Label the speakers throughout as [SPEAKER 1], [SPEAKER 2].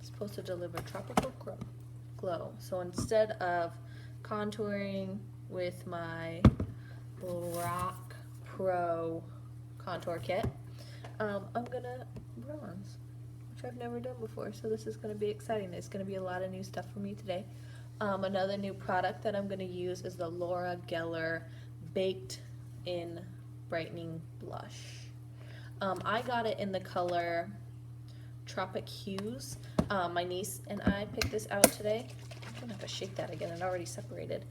[SPEAKER 1] supposed to deliver tropical glow. So instead of contouring with my Lorac Pro contour kit, I'm gonna bronze, which I've never done before, so this is gonna be exciting. There's gonna be a lot of new stuff for me today. Another new product that I'm gonna use is the Laura Geller Baked In Brightening Blush. I got it in the color Tropic Hues. My niece and I picked this out today. I'm gonna have to shake that again, it already separated.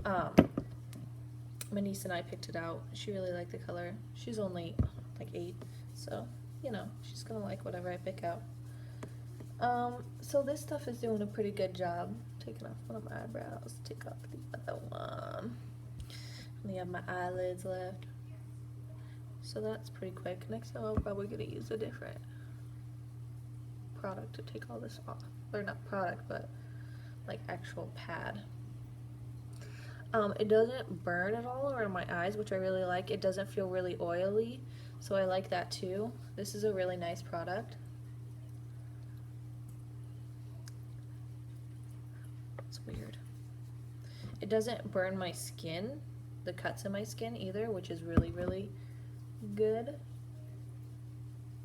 [SPEAKER 1] My niece and I picked it out. She really liked the color. She's only like 8, so you know, she's gonna like whatever I pick out. So this stuff is doing a pretty good job. Taking off one of my eyebrows, take off the other one. Only have my eyelids left. So that's pretty quick. Next time I'm probably gonna use a different product to take all this off. Or not product, but like actual pad. It doesn't burn at all around my eyes, which I really like. It doesn't feel really oily, so I like that too. This is a really nice product. It's weird. It doesn't burn my skin, the cuts in my skin either, which is really, really good.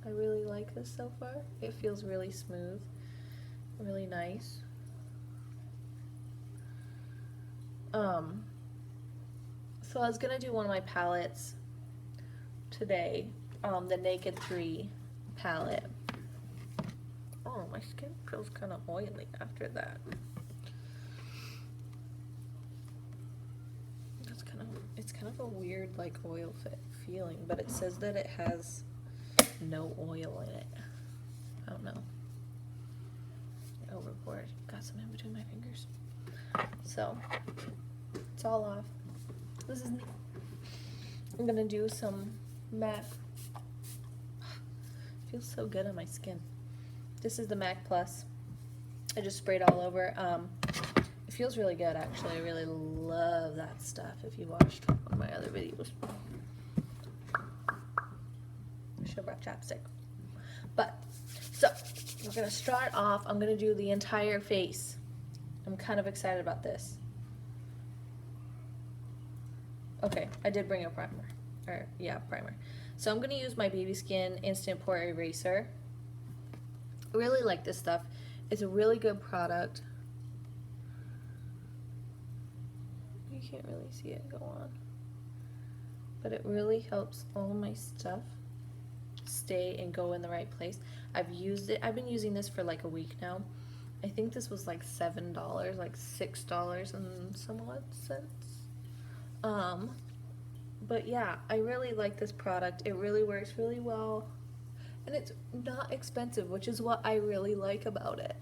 [SPEAKER 1] I really like this so far. It feels really smooth, really nice. So I was gonna do one of my palettes today, the Naked 3 palette. Oh, my skin feels kind of oily after that. It's kind of a weird like oil feeling, but it says that it has no oil in it. I don't know. Overboard. Got some in between my fingers. So it's all off. This is me. I'm gonna do some MAC. Feels so good on my skin. This is the MAC Plus. I just sprayed all over. It feels really good actually. I really love that stuff. If you watched one of my other videos, I should have brought chapstick. But so we're gonna start off. I'm gonna do the entire face. I'm kind of excited about this. Okay, I did bring a primer. Or yeah, primer. So I'm gonna use my Baby Skin Instant Pore Eraser. I really like this stuff. It's a really good product. You can't really see it go on, but it really helps all my stuff stay and go in the right place. I've used it. I've been using this for like a week now. I think this was like $7, like $6 and some odd cents. But yeah, I really like this product. It really works really well, and it's not expensive, which is what I really like about it.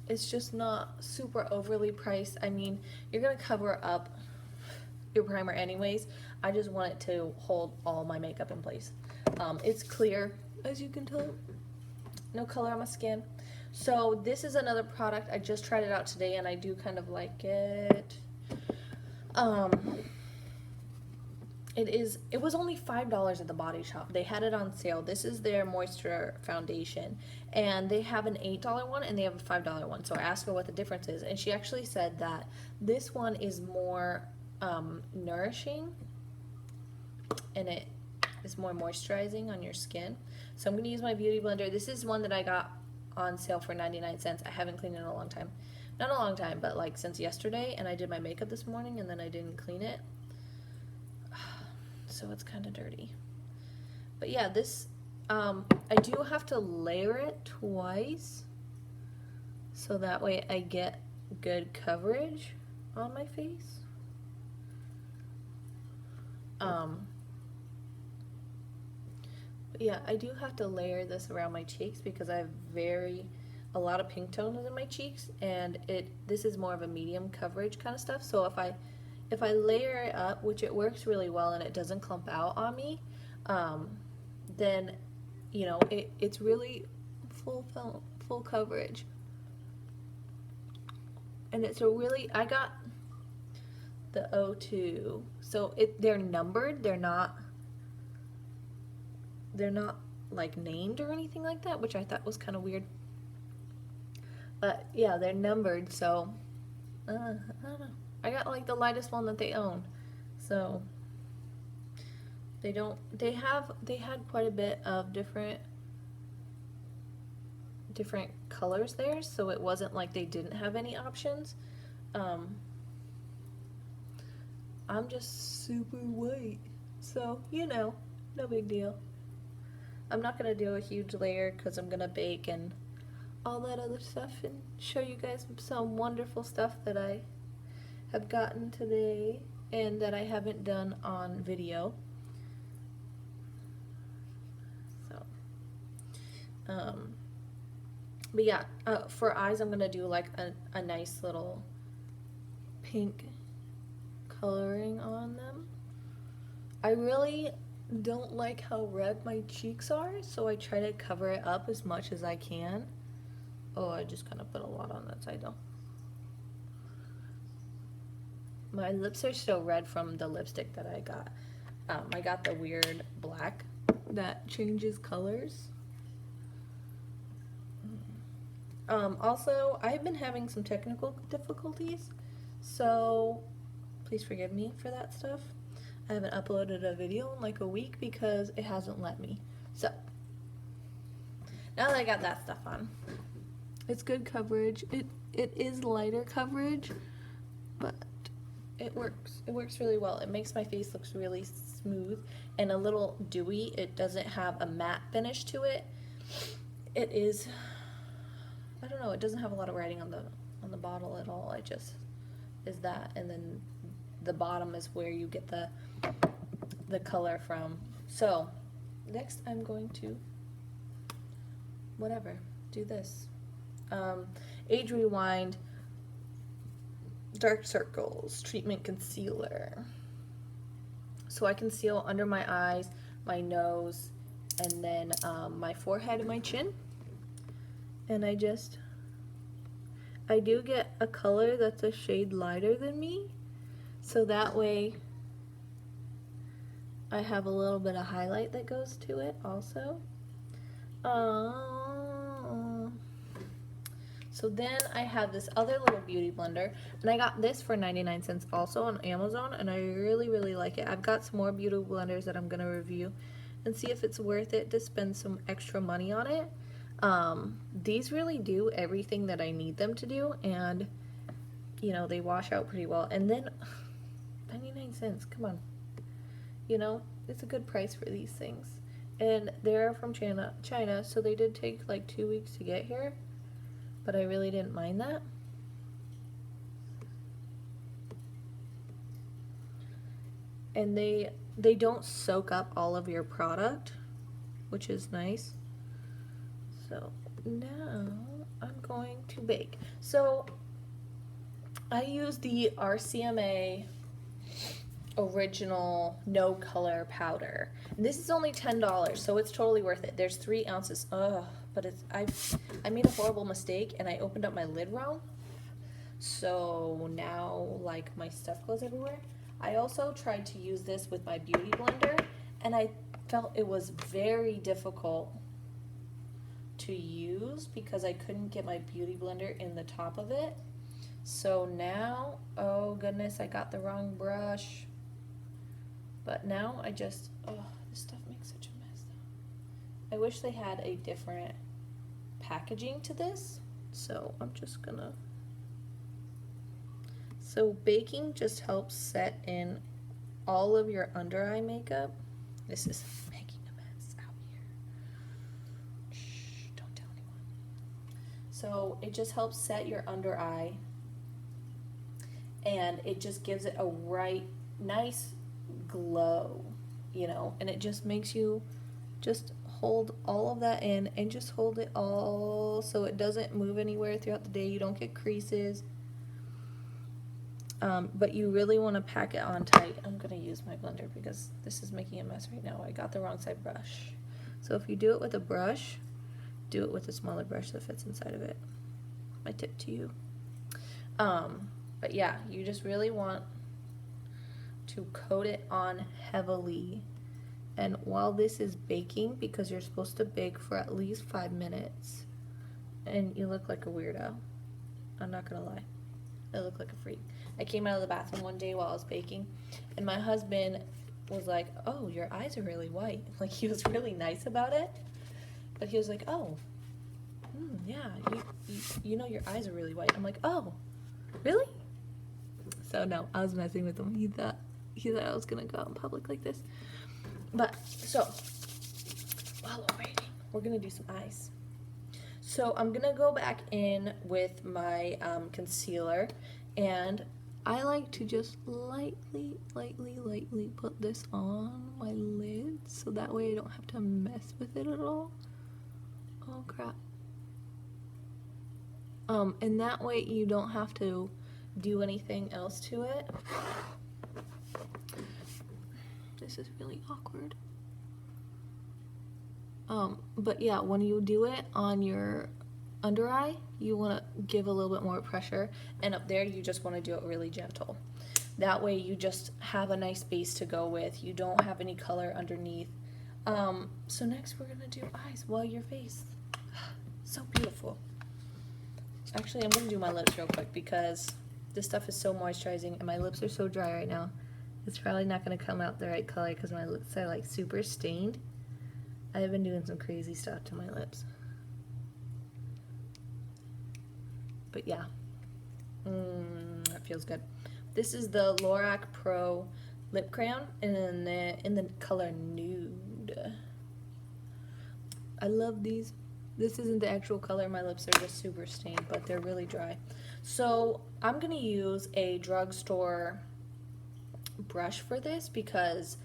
[SPEAKER 1] It's just not super overly priced. I mean, you're gonna cover up your primer anyways. I just want it to hold all my makeup in place. It's clear, as you can tell. No color on my skin. So this is another product. I just tried it out today and I do kind of like it. It was only $5 at the Body Shop. They had it on sale. This is their moisture foundation, and they have an $8 one and they have a $5 one. So I asked her what the difference is, and she actually said that this one is more nourishing and it is more moisturizing on your skin. So I'm going to use my Beauty Blender. This is one that I got on sale for 99 cents. I haven't cleaned it in a long time. Not a long time, but like since yesterday, and I did my makeup this morning and then I didn't clean it. So it's kind of dirty. But yeah, this, I do have to layer it twice so that way I get good coverage on my face. But yeah, I do have to layer this around my cheeks because I have a lot of pink tones in my cheeks, and this is more of a medium coverage kind of stuff. So if I layer it up, which it works really well and it doesn't clump out on me, then you know it's really full coverage, and it's a really, I got the O2, so they're numbered. They're not like named or anything like that, which I thought was kind of weird. But yeah, they're numbered, so I don't know. I got like the lightest one that they own, so they had quite a bit of different colors there, so it wasn't like they didn't have any options. I'm just super white, so you know, no big deal. I'm not gonna do a huge layer because I'm gonna bake and all that other stuff and show you guys some wonderful stuff that I have gotten today and that I haven't done on video. So, but yeah, for eyes I'm gonna do like a nice little pink coloring on them. I really don't like how red my cheeks are, so I try to cover it up as much as I can. Oh, I just kind of put a lot on that side though. My lips are still red from the lipstick that I got. I got the weird black that changes colors. Also, I've been having some technical difficulties, so please forgive me for that stuff. I haven't uploaded a video in like a week because it hasn't let me. So, now that I got that stuff on, it's good coverage. It is lighter coverage, but it works. It works really well. It makes my face look really smooth and a little dewy. It doesn't have a matte finish to it. It is, I don't know, it doesn't have a lot of writing on the bottle at all. It just is that, and then the bottom is where you get the color from. So next I'm going to do this Age Rewind Dark Circles Treatment Concealer. So I conceal under my eyes, my nose, and then my forehead and my chin. And I do get a color that's a shade lighter than me, so that way I have a little bit of highlight that goes to it also. So then I have this other little beauty blender, and I got this for 99 cents also on Amazon, and I really, really like it. I've got some more beauty blenders that I'm going to review and see if it's worth it to spend some extra money on it. These really do everything that I need them to do, and you know, they wash out pretty well. And then 99 cents, come on. You know, it's a good price for these things. And they're from China, so they did take like 2 weeks to get here, but I really didn't mind that. And they don't soak up all of your product, which is nice. So now I'm going to bake. So I use the Rcma original no color powder. And this is only $10, so it's totally worth it. There's 3 ounces. Ugh, but I made a horrible mistake and I opened up my lid wrong. So now like my stuff goes everywhere. I also tried to use this with my beauty blender, and I felt it was very difficult to use because I couldn't get my beauty blender in the top of it. So now, oh goodness, I got the wrong brush. But now I just, oh, this stuff makes such a mess. I wish they had a different packaging to this. So I'm just gonna, so baking just helps set in all of your under eye makeup. This is making a mess out here. Shh, don't tell anyone. So it just helps set your under eye, and it just gives it a right, nice glow, you know, and it just makes you just hold all of that in and just hold it all so it doesn't move anywhere throughout the day. You don't get creases. But you really want to pack it on tight. I'm going to use my blender because this is making a mess right now. I got the wrong side brush. So if you do it with a brush, do it with a smaller brush that fits inside of it. My tip to you. But yeah, you just really want to coat it on heavily And while this is baking, because you're supposed to bake for at least 5 minutes, and you look like a weirdo, I'm not gonna lie, I look like a freak. I came out of the bathroom one day while I was baking, and my husband was like, oh, your eyes are really white. Like, he was really nice about it, but he was like, oh, yeah, you know your eyes are really white. I'm like, oh, really? So no, I was messing with him. He thought I was gonna go out in public like this. But so while we're waiting, we're gonna do some eyes. So I'm gonna go back in with my concealer, and I like to just lightly put this on my lids, so that way I don't have to mess with it at all. Oh crap. And that way you don't have to do anything else to it. This is really awkward. But yeah, when you do it on your under eye, you want to give a little bit more pressure, and up there you just want to do it really gentle. That way you just have a nice base to go with. You don't have any color underneath. So next we're gonna do eyes while your face. So beautiful. Actually, I'm gonna do my lips real quick because this stuff is so moisturizing and my lips are so dry right now. It's probably not gonna come out the right color because my lips are like super stained. I have been doing some crazy stuff to my lips. But yeah, that feels good. This is the Lorac Pro Lip Crayon in the color Nude. I love these. This isn't the actual color, my lips are just super stained, but they're really dry. So I'm gonna use a drugstore brush for this because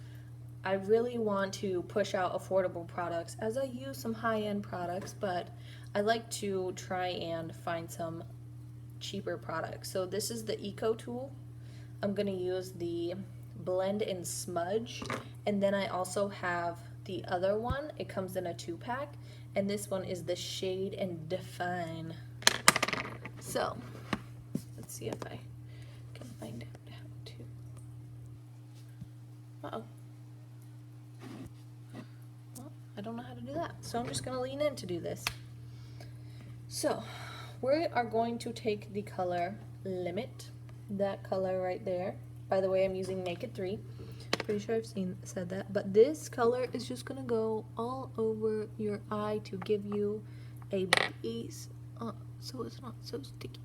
[SPEAKER 1] I really want to push out affordable products, as I use some high-end products, but I like to try and find some cheaper products. So this is the Eco Tool. I'm gonna use the Blend and Smudge, and then I also have the other one. It comes in a 2-pack, and this one is the Shade and Define. So let's see if I can find out how to. Well, I don't know how to do that, so I'm just gonna lean in to do this. So we are going to take the color Limit, that color right there. By the way, I'm using Naked 3. Pretty sure I've said that, but this color is just gonna go all over your eye to give you a base, so it's not so sticky.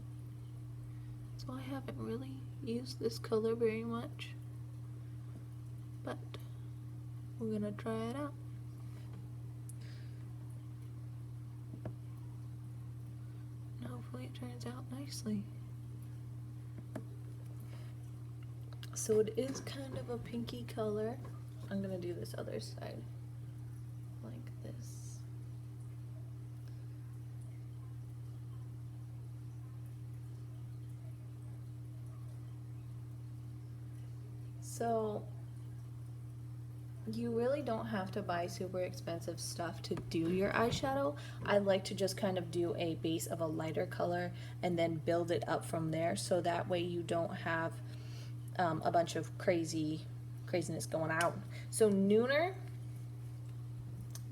[SPEAKER 1] So I haven't really used this color very much, but we're gonna try it out. And hopefully it turns out nicely. So it is kind of a pinky color. I'm gonna do this other side like this. So you really don't have to buy super expensive stuff to do your eyeshadow. I like to just kind of do a base of a lighter color and then build it up from there, so that way you don't have a bunch of craziness going out. So Nooner,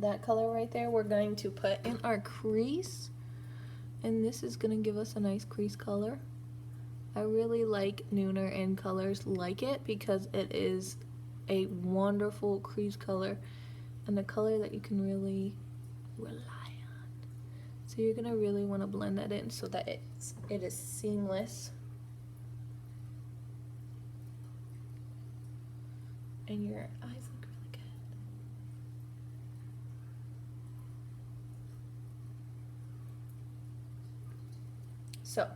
[SPEAKER 1] that color right there, we're going to put in our crease, and this is going to give us a nice crease color. I really like Nooner and colors like it because it is a wonderful crease color and a color that you can really rely on. So you're going to really want to blend that in so that it is seamless. And your eyes look really good. So,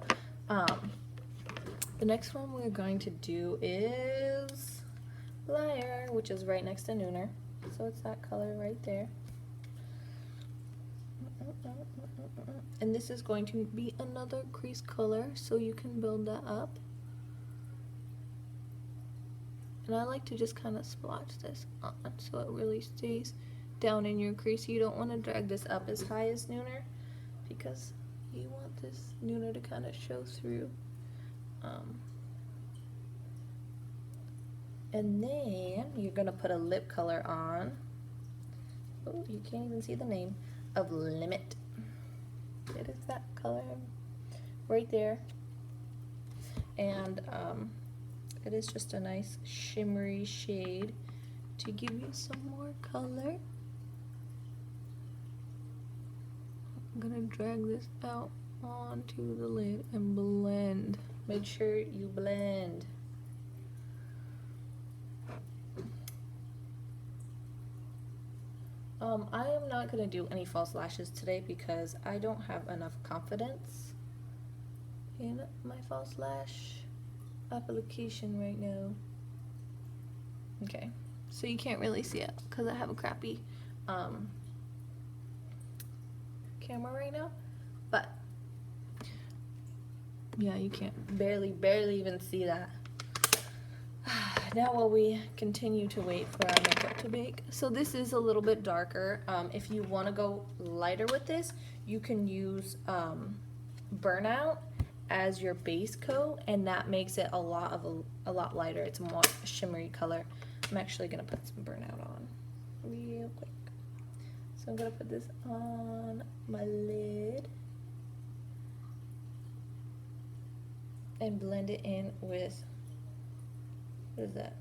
[SPEAKER 1] the next one we're going to do is Liar, which is right next to Nooner. So it's that color right there. And this is going to be another crease color, so you can build that up. And I like to just kind of splotch this on so it really stays down in your crease. You don't want to drag this up as high as Nooner because you want this Nooner to kind of show through. And then you're going to put a lip color on. oh, you can't even see the name, of Limit. It is that color right there. And it is just a nice shimmery shade to give you some more color. I'm gonna drag this out onto the lid and blend. Make sure you blend. I am not gonna do any false lashes today because I don't have enough confidence in my false lash application right now. Okay, so you can't really see it because I have a crappy camera right now, but yeah, you can't barely even see that. Now while we continue to wait for our makeup to bake, so this is a little bit darker. If you want to go lighter with this, you can use Burnout as your base coat, and that makes it a lot lighter. It's a more shimmery color. I'm actually gonna put some Burnout on real quick. So I'm gonna put this on my lid and blend it in with, what is that?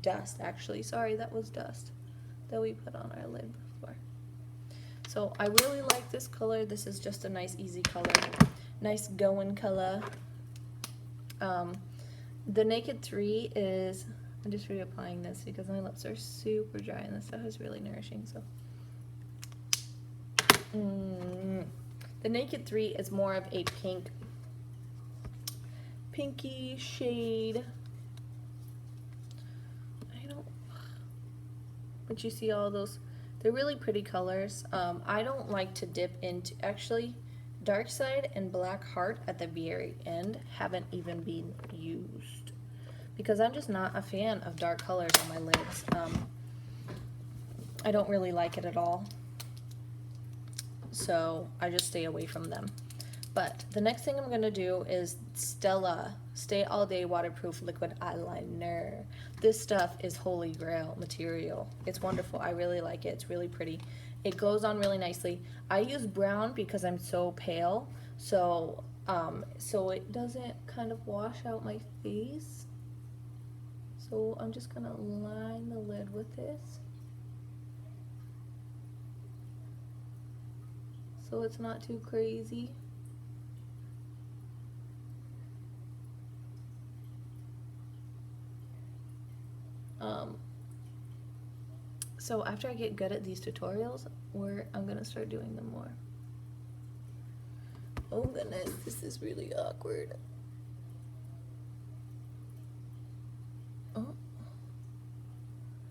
[SPEAKER 1] Dust, actually. Sorry, that was dust that we put on our lid before. So I really like this color. This is just a nice, easy color. Nice going color. The Naked 3 is, I'm just reapplying this because my lips are super dry and this stuff is really nourishing. So the Naked 3 is more of a pinky shade. But you see all those, they're really pretty colors. I don't like to dip into, actually, Dark Side and Black Heart at the very end haven't even been used because I'm just not a fan of dark colors on my lids. I don't really like it at all, so I just stay away from them. But the next thing I'm going to do is Stella Stay All Day Waterproof Liquid Eyeliner. This stuff is holy grail material. It's wonderful. I really like it. It's really pretty. It goes on really nicely. I use brown because I'm so pale, so it doesn't kind of wash out my face. So I'm just going to line the lid with this, so it's not too crazy. So after I get good at these tutorials, I'm gonna start doing them more. Oh goodness, this is really awkward. Oh.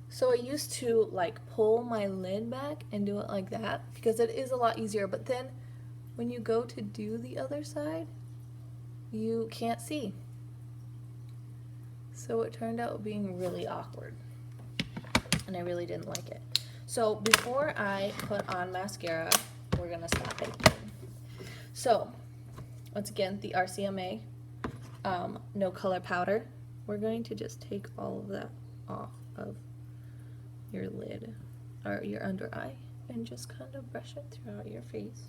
[SPEAKER 1] So I used to like pull my lid back and do it like that because it is a lot easier, but then when you go to do the other side, you can't see. So it turned out being really awkward, and I really didn't like it. So before I put on mascara, we're gonna stop baking. So once again, the Rcma no color powder. We're going to just take all of that off of your lid or your under eye and just kind of brush it throughout your face.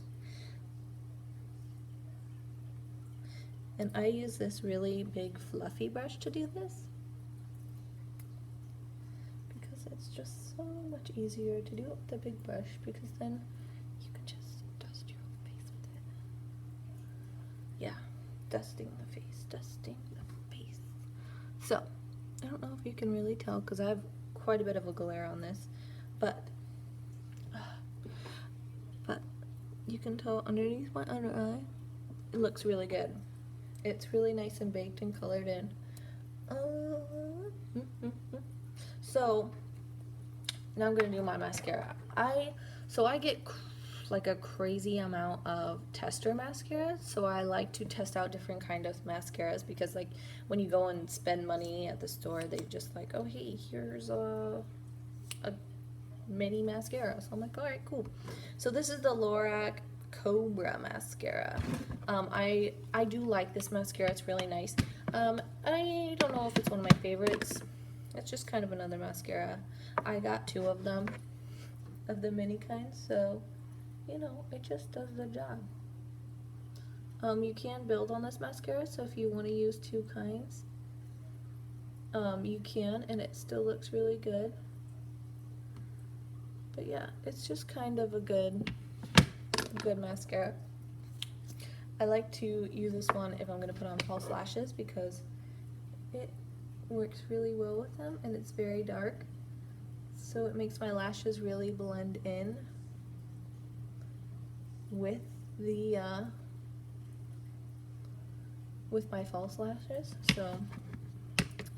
[SPEAKER 1] And I use this really big fluffy brush to do this because it's just so much easier to do it with a big brush, because then you can just dust your whole face with it. Yeah, dusting the face, dusting the face. So, I don't know if you can really tell because I have quite a bit of a glare on this, but you can tell underneath my under eye, it looks really good. It's really nice and baked and colored in. So now I'm gonna do my mascara. I get like a crazy amount of tester mascaras, so I like to test out different kind of mascaras, because like when you go and spend money at the store, they just like, oh hey, here's a mini mascara. So I'm like, all right, cool. So this is the Lorac Cobra mascara. I do like this mascara. It's really nice. I don't know if it's one of my favorites. It's just kind of another mascara. I got two of them. of the mini kind, so you know, it just does the job. You can build on this mascara, so if you want to use two kinds, you can, and it still looks really good. But yeah, it's just kind of a good mascara. I like to use this one if I'm going to put on false lashes because it works really well with them, and it's very dark, so it makes my lashes really blend in with the with my false lashes. So,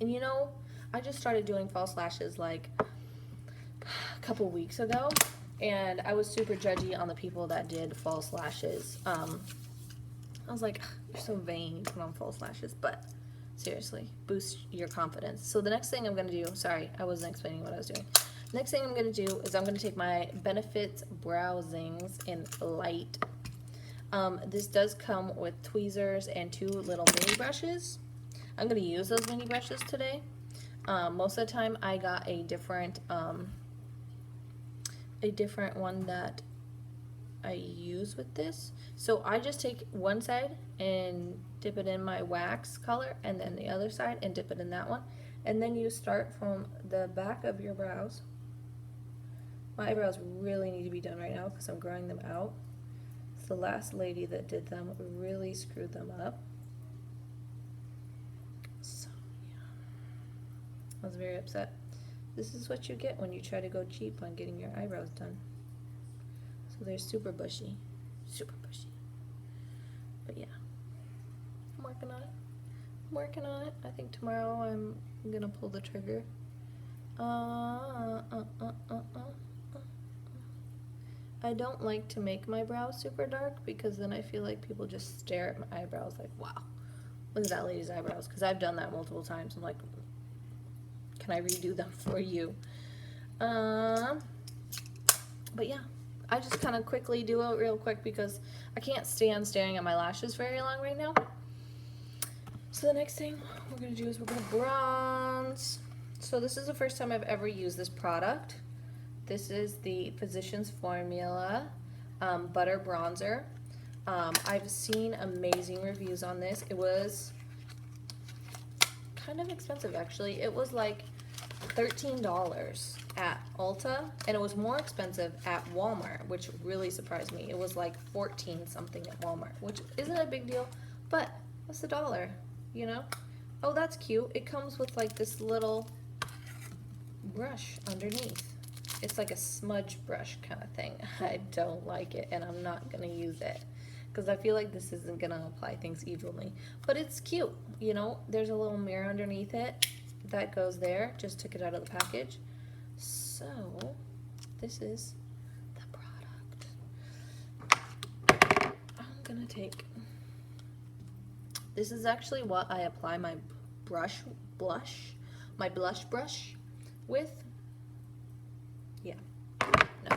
[SPEAKER 1] and you know, I just started doing false lashes like a couple weeks ago, and I was super judgy on the people that did false lashes. I was like, you're so vain, you put on false lashes, but seriously, boost your confidence. So the next thing I'm gonna do, sorry, I wasn't explaining what I was doing. Next thing I'm gonna do is I'm gonna take my Benefit Brow Zings in Light. This does come with tweezers and two little mini brushes. I'm gonna use those mini brushes today. Most of the time I got a different one that I use with this. So I just take one side and dip it in my wax color, and then the other side and dip it in that one. And then you start from the back of your brows. My eyebrows really need to be done right now because I'm growing them out. The last lady that did them really screwed them up. So yeah, I was very upset. This is what you get when you try to go cheap on getting your eyebrows done. So they're super bushy, super bushy. But yeah, I'm working on it. I'm working on it. I think tomorrow I'm gonna pull the trigger. I don't like to make my brows super dark because then I feel like people just stare at my eyebrows like, wow, look at that lady's eyebrows. Because I've done that multiple times. I'm like, can I redo them for you? But yeah, I just kind of quickly do it real quick because I can't stand staring at my lashes very long right now. So the next thing we're going to do is we're going to bronze. So this is the first time I've ever used this product. This is the Physicians Formula Butter Bronzer. I've seen amazing reviews on this. It was kind of expensive actually. It was like $13 at Ulta, and it was more expensive at Walmart, which really surprised me. It was like 14 something at Walmart, which isn't a big deal, but what's the dollar, you know? Oh, that's cute. It comes with like this little brush underneath. It's like a smudge brush kind of thing. I don't like it, and I'm not gonna use it because I feel like this isn't gonna apply things evenly, but it's cute, you know? There's a little mirror underneath it that goes there. Just took it out of the package. So this is the product. I'm gonna take, this is actually what I apply my blush brush with. Yeah, no.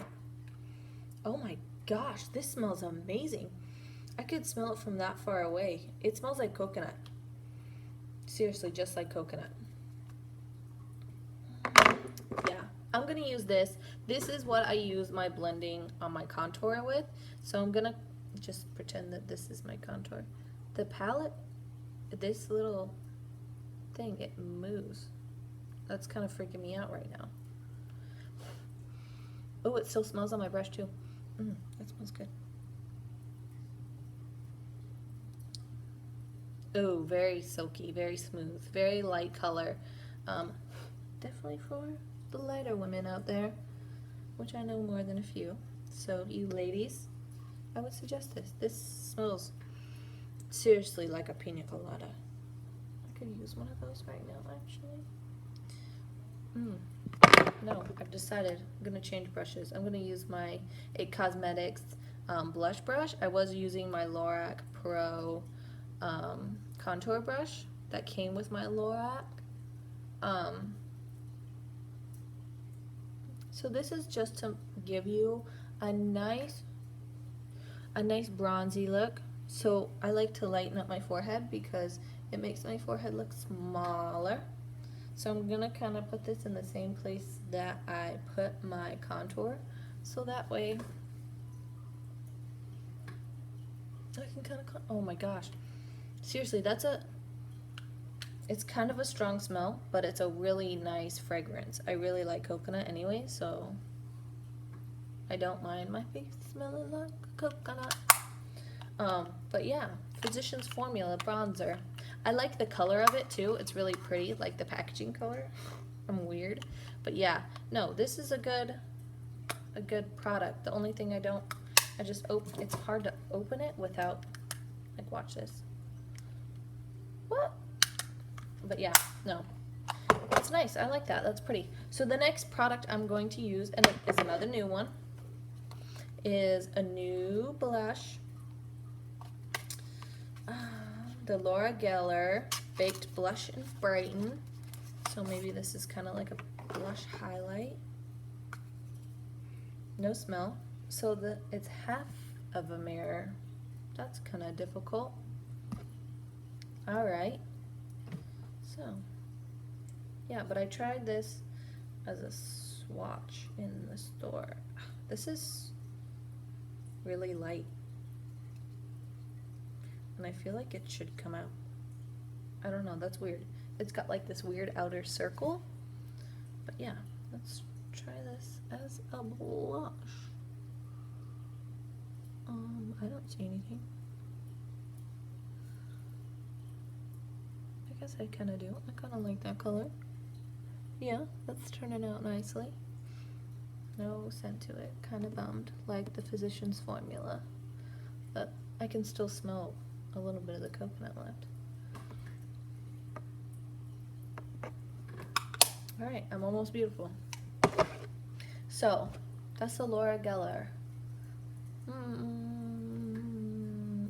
[SPEAKER 1] Oh my gosh, this smells amazing. I could smell it from that far away. It smells like coconut. Seriously, just like coconut. Yeah, I'm gonna use this. This is what I use my blending on my contour with. So I'm gonna just pretend that this is my contour. The palette, this little thing, it moves. That's kind of freaking me out right now. Oh, it still smells on my brush too. That smells good. Oh, very silky, very smooth, very light color. Definitely for the lighter women out there, which I know more than a few. So you ladies, I would suggest this. This smells seriously like a pina colada. I could use one of those right now, actually. No, I've decided I'm gonna change brushes. I'm gonna use my IT Cosmetics blush brush. I was using my Lorac Pro contour brush that came with my Lorac. So this is just to give you a nice bronzy look. So I like to lighten up my forehead because it makes my forehead look smaller. So I'm gonna kind of put this in the same place that I put my contour. So that way I can kind of, oh my gosh. Seriously, it's kind of a strong smell, but it's a really nice fragrance. I really like coconut anyway, so I don't mind my face smelling like coconut. But yeah, Physicians Formula bronzer. I like the color of it too. It's really pretty, like the packaging color. I'm weird, but yeah, no, this is a good product. The only thing it's hard to open it without, like, watch this. What? But yeah, no, it's nice. I like that. That's pretty. So the next product I'm going to use, and it is another new one, is a new blush. The Laura Geller Baked Blush and Brighten. So maybe this is kind of like a blush highlight. No smell. So it's half of a mirror. That's kind of difficult. Alright. So, yeah, but I tried this as a swatch in the store. This is really light. And I feel like it should come out. I don't know, that's weird. It's got like this weird outer circle. But yeah, let's try this as a blush. I don't see anything. I guess I kind of do. I kind of like that color. Yeah, that's turning out nicely. No scent to it. Kind of bummed, like the Physicians Formula. But I can still smell a little bit of the coconut left. Alright, I'm almost beautiful. So, that's the Laura Geller.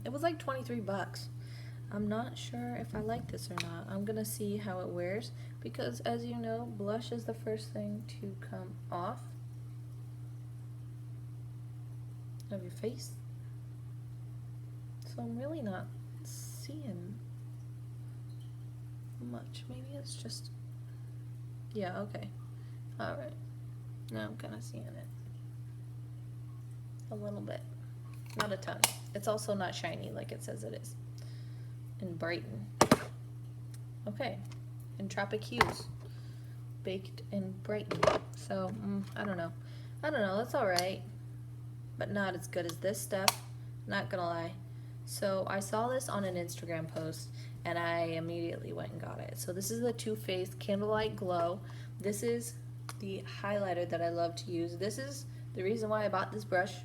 [SPEAKER 1] It was like 23 bucks. I'm not sure if I like this or not. I'm gonna see how it wears, because as you know, blush is the first thing to come off of your face. So I'm really not seeing much. Maybe it's just, yeah, okay. Alright. Now I'm kind of seeing it. A little bit. Not a ton. It's also not shiny like it says it is. And Brighten. Okay. And Tropic Hues. Baked and Brighten. So, I don't know. I don't know. It's alright. But not as good as this stuff. Not gonna lie. So, I saw this on an Instagram post, and I immediately went and got it. So, this is the Too Faced Candlelight Glow. This is the highlighter that I love to use. This is the reason why I bought this brush,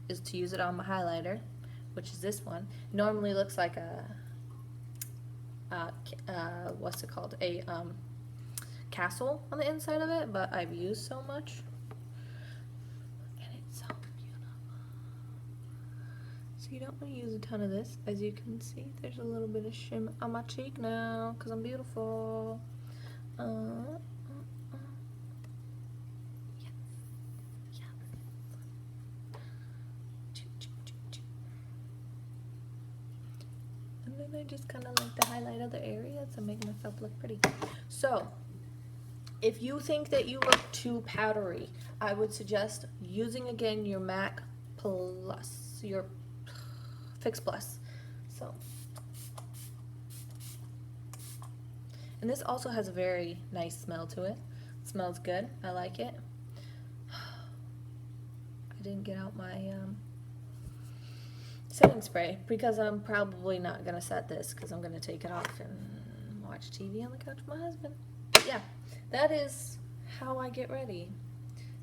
[SPEAKER 1] is to use it on my highlighter, which is this one. It normally looks like a what's it called? A castle on the inside of it, but I've used so much, and it's so beautiful. So you don't want to use a ton of this. As you can see, there's a little bit of shimmer on my cheek now, because I'm beautiful. I just kind of like to highlight other areas and make myself look pretty. So, if you think that you look too powdery, I would suggest using again your MAC Plus, your Fix Plus. So, and this also has a very nice smell to it. It smells good. I like it. I didn't get out my setting spray, because I'm probably not going to set this, because I'm going to take it off and watch TV on the couch with my husband. But yeah, that is how I get ready.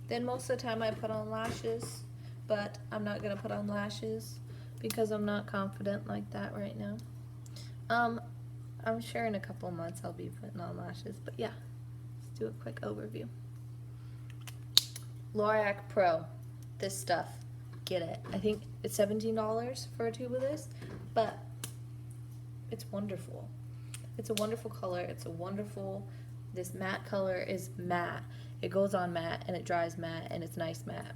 [SPEAKER 1] Then most of the time I put on lashes, but I'm not going to put on lashes because I'm not confident like that right now. I'm sure in a couple months I'll be putting on lashes, but yeah, let's do a quick overview. Lorac Pro, this stuff. Get it. I think it's $17 for a tube of this, but it's wonderful. It's a wonderful color. It's a wonderful, this matte color is matte. It goes on matte and it dries matte and it's nice matte.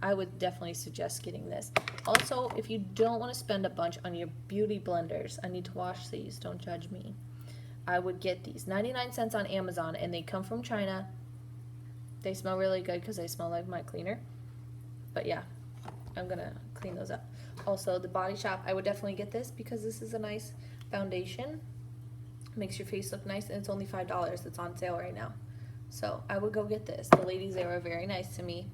[SPEAKER 1] I would definitely suggest getting this. Also, if you don't want to spend a bunch on your beauty blenders, I need to wash these, don't judge me. I would get these. 99 cents on Amazon, and they come from China. They smell really good because they smell like my cleaner. But yeah, I'm gonna clean those up. Also, the Body Shop, I would definitely get this because this is a nice foundation. Makes your face look nice, and it's only $5. It's on sale right now. So I would go get this. The ladies there were very nice to me.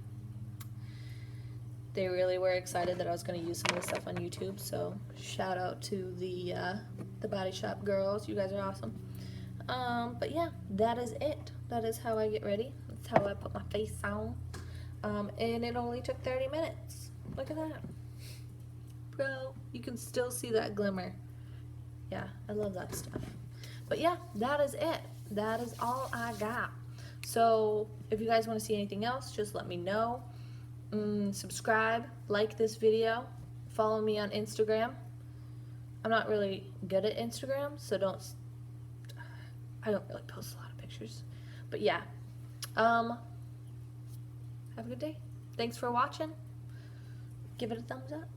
[SPEAKER 1] They really were excited that I was going to use some of this stuff on YouTube. So shout out to the Body Shop girls. You guys are awesome. But yeah, that is it. That is how I get ready. That's how I put my face on. And it only took 30 minutes. Look at that. Bro, you can still see that glimmer. Yeah, I love that stuff. But yeah, that is it. That is all I got. So if you guys want to see anything else, just let me know. Subscribe, like this video, follow me on Instagram. I'm not really good at Instagram, so I don't really post a lot of pictures. But yeah, have a good day. Thanks for watching. Give it a thumbs up.